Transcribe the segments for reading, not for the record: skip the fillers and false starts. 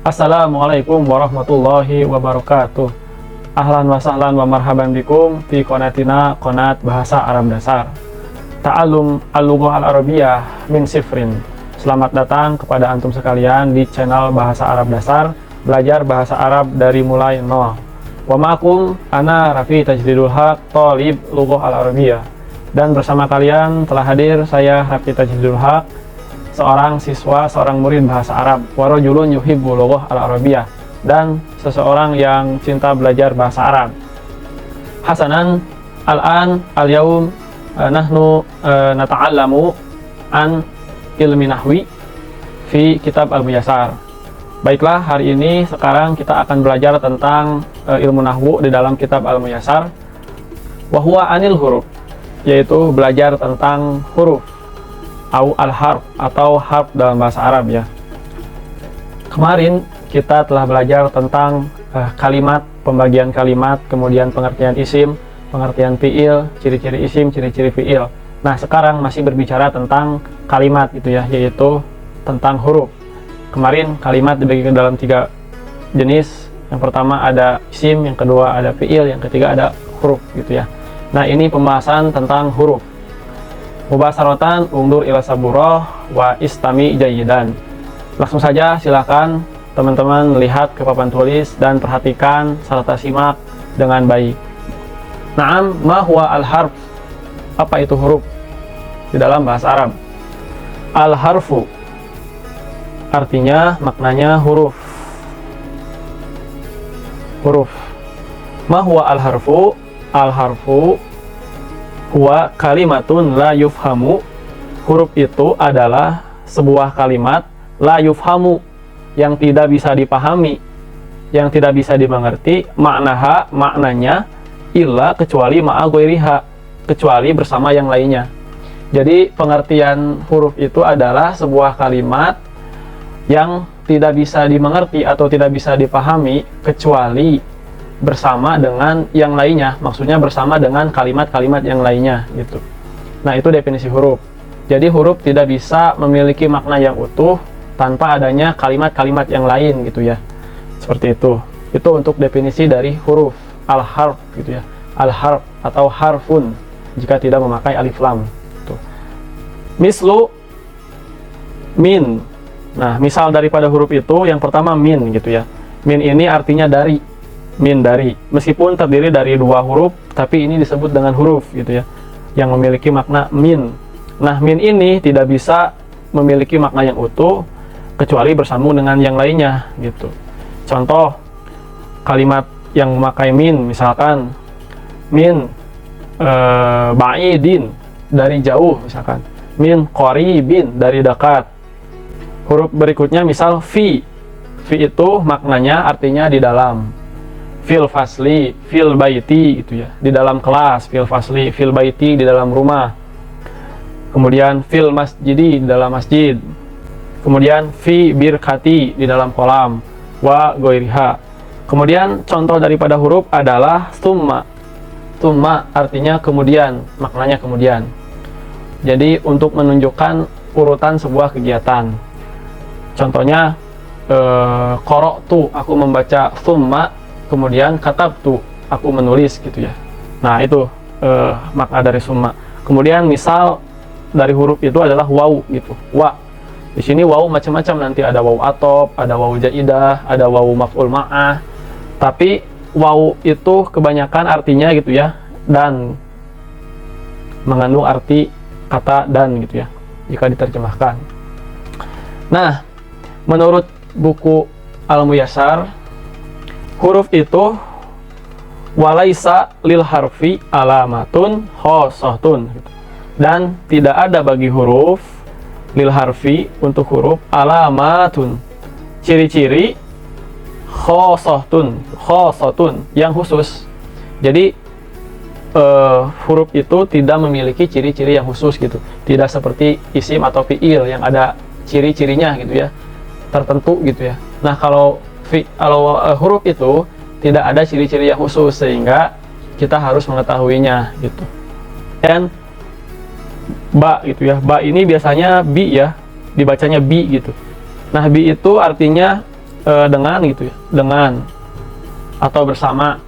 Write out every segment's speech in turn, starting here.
Assalamualaikum warahmatullahi wabarakatuh. Ahlan wa sahlan wa marhaban bikum fi qonatina qonat bahasa Arab dasar. Ta'allum al-lughah al-arabiyyah min sifrin. Selamat datang kepada antum sekalian di channel bahasa Arab dasar, belajar bahasa Arab dari mulai nol. Wa ma'akum ana Rafi Tajdidul Haq, thalib lughah al-arabiyyah. Dan bersama kalian telah hadir saya Rafi Tajdidul Haq, seorang siswa, seorang murid bahasa Arab, warajulun yuhibbu lughah al-arabiyyah, dan seseorang yang cinta belajar bahasa Arab. Hasanan, al-yaum nahnu nata'allamu an ilmi nahwi fi kitab al-muyassar. Baiklah, hari ini sekarang kita akan belajar tentang ilmu nahwu di dalam kitab al-muyassar. Wa huwa anil huruf, yaitu belajar tentang huruf al-harf atau harf dalam bahasa Arab ya. Kemarin kita telah belajar tentang kalimat, pembagian kalimat, kemudian pengertian isim, pengertian fiil, ciri-ciri isim, ciri-ciri fiil. Nah, sekarang masih berbicara tentang kalimat gitu ya, yaitu tentang huruf. Kemarin kalimat dibagi ke dalam 3 jenis. Yang pertama ada isim, yang kedua ada fiil, yang ketiga ada huruf gitu ya. Nah, ini pembahasan tentang huruf. Mubasaratan undur ila saburah wa istami jayidan. Langsung saja silakan teman-teman melihat ke papan tulis dan perhatikan serta simak dengan baik. Naam, ma huwa al-harf? Apa itu huruf di dalam bahasa Arab? Al-harfu artinya, maknanya huruf. Huruf. Ma huwa al-harfu? Al-harfu huwa kalimatun la yufhamu. Huruf itu adalah sebuah kalimat la yufhamu, yang tidak bisa dipahami, yang tidak bisa dimengerti, maknanya illa, kecuali ma'a ghairiha, kecuali bersama yang lainnya. Jadi pengertian huruf itu adalah sebuah kalimat yang tidak bisa dimengerti atau tidak bisa dipahami kecuali bersama dengan yang lainnya, maksudnya bersama dengan kalimat-kalimat yang lainnya gitu. Nah, itu definisi huruf. Jadi huruf tidak bisa memiliki makna yang utuh tanpa adanya kalimat-kalimat yang lain gitu ya. Seperti itu. Itu untuk definisi dari huruf al-harf gitu ya. Al-harf atau harfun jika tidak memakai alif lam gitu. Mislu min. Nah, misal daripada huruf itu yang pertama min gitu ya. Min ini artinya dari. Min, dari, meskipun terdiri dari 2 huruf, tapi ini disebut dengan huruf gitu ya, yang memiliki makna min. Nah, min ini tidak bisa memiliki makna yang utuh kecuali bersambung dengan yang lainnya gitu. Contoh kalimat yang memakai min, misalkan min ba'idin, dari jauh, misalkan min qaribin, dari dekat. Huruf berikutnya misal fi. Fi itu maknanya artinya di dalam. Fil fasli, fil baiti gitu ya, di dalam kelas. Fil fasli, fil baiti, di dalam rumah. Kemudian fil masjidi, di dalam masjid. Kemudian fi birkati, di dalam kolam. Wa ghairiha. Kemudian contoh daripada huruf adalah summa. Summa artinya kemudian, maknanya kemudian. Jadi untuk menunjukkan urutan sebuah kegiatan. Contohnya qara'tu, aku membaca, summa kemudian katabtu, aku menulis gitu ya. Nah, itu makna dari summa. Kemudian misal dari huruf itu adalah waw gitu. Wa. Di sini waw macam-macam, nanti ada waw atop, ada waw jaidah, ada waw maf'ul ma'ah. Tapi waw itu kebanyakan artinya gitu ya, dan mengandung arti kata dan gitu ya, jika diterjemahkan. Nah, menurut buku Al-Muyassar, huruf itu walaisa lil harfi alamatun khosohtun, dan tidak ada bagi huruf lil harfi, untuk huruf, alamatun, ciri-ciri, khosotun, yang khusus. Jadi huruf itu tidak memiliki ciri-ciri yang khusus gitu, tidak seperti isim atau fiil yang ada ciri-cirinya gitu ya, tertentu gitu ya. Nah, kalau huruf itu tidak ada ciri-ciri yang khusus, sehingga kita harus mengetahuinya gitu. Dan ba gitu ya, ba ini biasanya bi ya, dibacanya bi gitu. Nah, bi itu artinya dengan gitu ya, dengan atau bersama.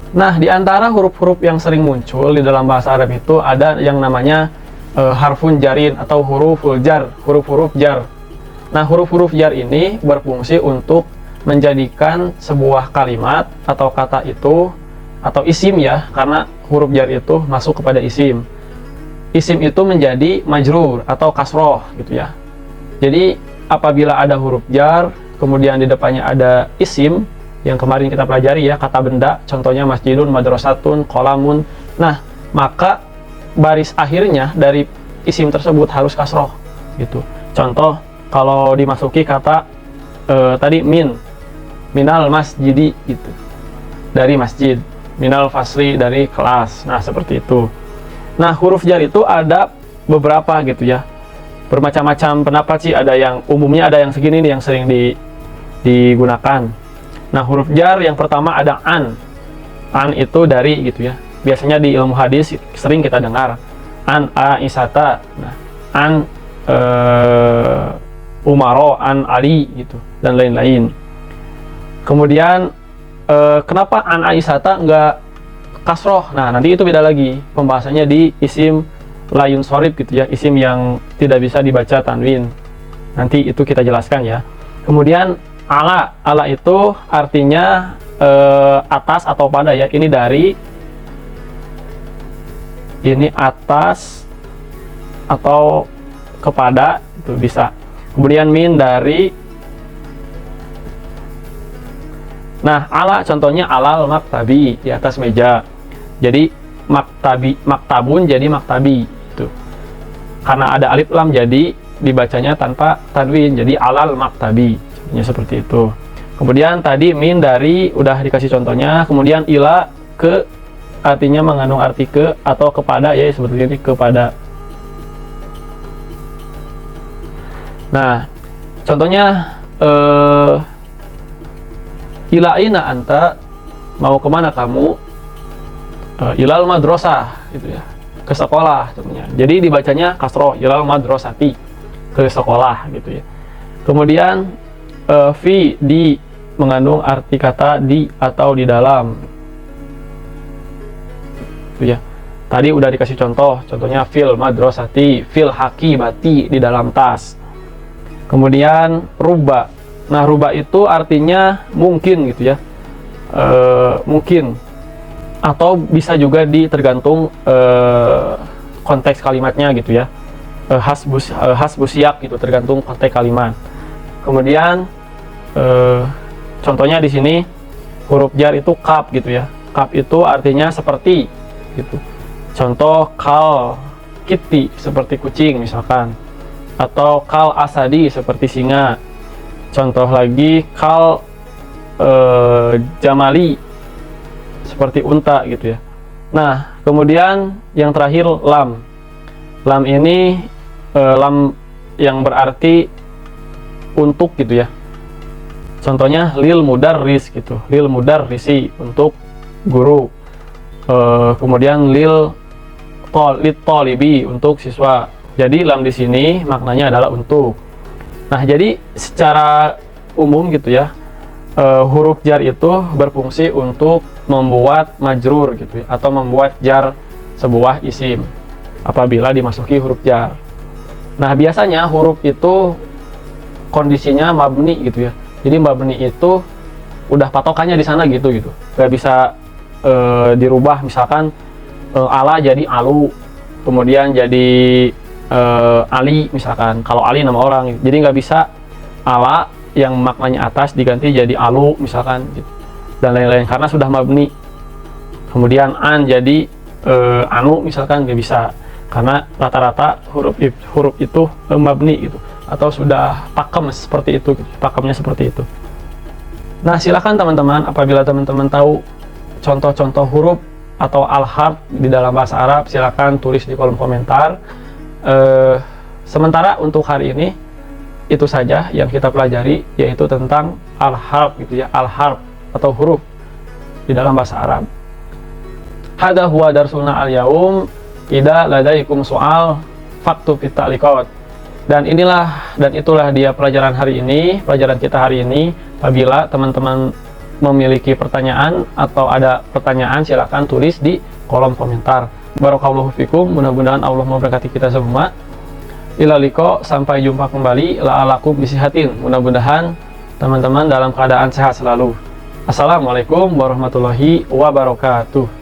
Nah, di antara huruf-huruf yang sering muncul di dalam bahasa Arab itu ada yang namanya harfun jarin atau huruful jar, huruf-huruf jar. Nah, huruf-huruf jar ini berfungsi untuk menjadikan sebuah kalimat atau kata itu atau isim ya, karena huruf jar itu masuk kepada isim. Isim itu menjadi majrur atau kasroh gitu ya. Jadi apabila ada huruf jar, kemudian di depannya ada isim yang kemarin kita pelajari ya, kata benda, contohnya masjidun, madrasatun, qolamun. Nah, maka baris akhirnya dari isim tersebut harus kasroh gitu. Contoh, kalau dimasuki kata tadi minal masjidi gitu, dari masjid, minal fasli dari kelas. Nah, seperti itu. Nah, huruf jar itu ada beberapa gitu ya, bermacam-macam pendapat sih. Ada yang umumnya, ada yang segini nih yang sering digunakan. Nah, huruf jar yang pertama ada an itu dari gitu ya, biasanya di ilmu hadis sering kita dengar an Aisyata, nah, an Umaro, an Ali gitu, dan lain-lain. Kemudian kenapa an Aisyata enggak kasroh? Nah, nanti itu beda lagi pembahasannya di isim layun sorib gitu ya, isim yang tidak bisa dibaca tanwin. Nanti itu kita jelaskan ya. Kemudian ala itu artinya atas atau pada ya, ini dari, ini atas atau kepada itu bisa. Kemudian min dari. Nah, ala contohnya alal maktabi, di atas meja. Jadi maktabun jadi maktabi itu. Karena ada alif lam jadi dibacanya tanpa tanwin, jadi alal maktabi. Ya, seperti itu. Kemudian tadi min dari udah dikasih contohnya. Kemudian ila ke artinya mengandung arti ke atau kepada ya, seperti ini, kepada. Nah, contohnya ila aina anta, mau kemana kamu? Ilal madrasah gitu ya, ke sekolah contohnya. Jadi dibacanya kasroh, ilal madrasati, ke sekolah gitu ya. Kemudian fi, di, mengandung arti kata di atau di dalam itu ya. Tadi udah dikasih contohnya fil madrasati, fil hakibati, di dalam tas. Kemudian ruba. Nah, ruba itu artinya mungkin gitu ya, mungkin, atau bisa juga tergantung konteks kalimatnya gitu ya, hasbusiak gitu, tergantung konteks kalimat. Kemudian contohnya di sini huruf jar itu kaf gitu ya. Kaf itu artinya seperti gitu. Contoh kal kiti, seperti kucing misalkan, atau kal asadi, seperti singa. Contoh lagi kal jamali, seperti unta gitu ya. Nah, kemudian yang terakhir lam. Lam ini lam yang berarti untuk gitu ya. Contohnya lil mudarris gitu, lil mudarrisi, untuk guru. Kemudian lil tolibi, untuk siswa. Jadi lam di sini maknanya adalah untuk. Nah, jadi secara umum gitu ya, huruf jar itu berfungsi untuk membuat majrur gitu ya, atau membuat jar sebuah isim apabila dimasuki huruf jar. Nah, biasanya huruf itu kondisinya mabni gitu ya. Jadi mabni itu udah patokannya di sana gitu, gak bisa dirubah. Misalkan ala jadi alu, kemudian jadi Ali misalkan, kalau Ali nama orang, jadi nggak bisa ala yang maknanya atas diganti jadi alu misalkan gitu, dan lain-lain, karena sudah mabni. Kemudian an jadi anu misalkan, nggak bisa, karena rata-rata huruf itu mabni gitu, atau sudah pakem seperti itu gitu. Pakemnya seperti itu. Nah, silakan teman-teman, apabila teman-teman tahu contoh-contoh huruf atau al-harf di dalam bahasa Arab, silakan tulis di kolom komentar. Sementara untuk hari ini itu saja yang kita pelajari, yaitu tentang al-harf gitu ya, al-harf atau huruf di dalam bahasa Arab. Hada huwa darsuna al-yaum. Ida ladaikum soal faktu fit ta'liqat. Dan itulah dia pelajaran hari ini, pelajaran kita hari ini. Apabila teman-teman memiliki pertanyaan atau ada pertanyaan, silakan tulis di kolom komentar. Barakallahu fikum, mudah-mudahan Allah memberkati kita semua. Ila liqa, sampai jumpa kembali. La'alakum bisihatin, mudah-mudahan teman-teman dalam keadaan sehat selalu. Assalamualaikum warahmatullahi wabarakatuh.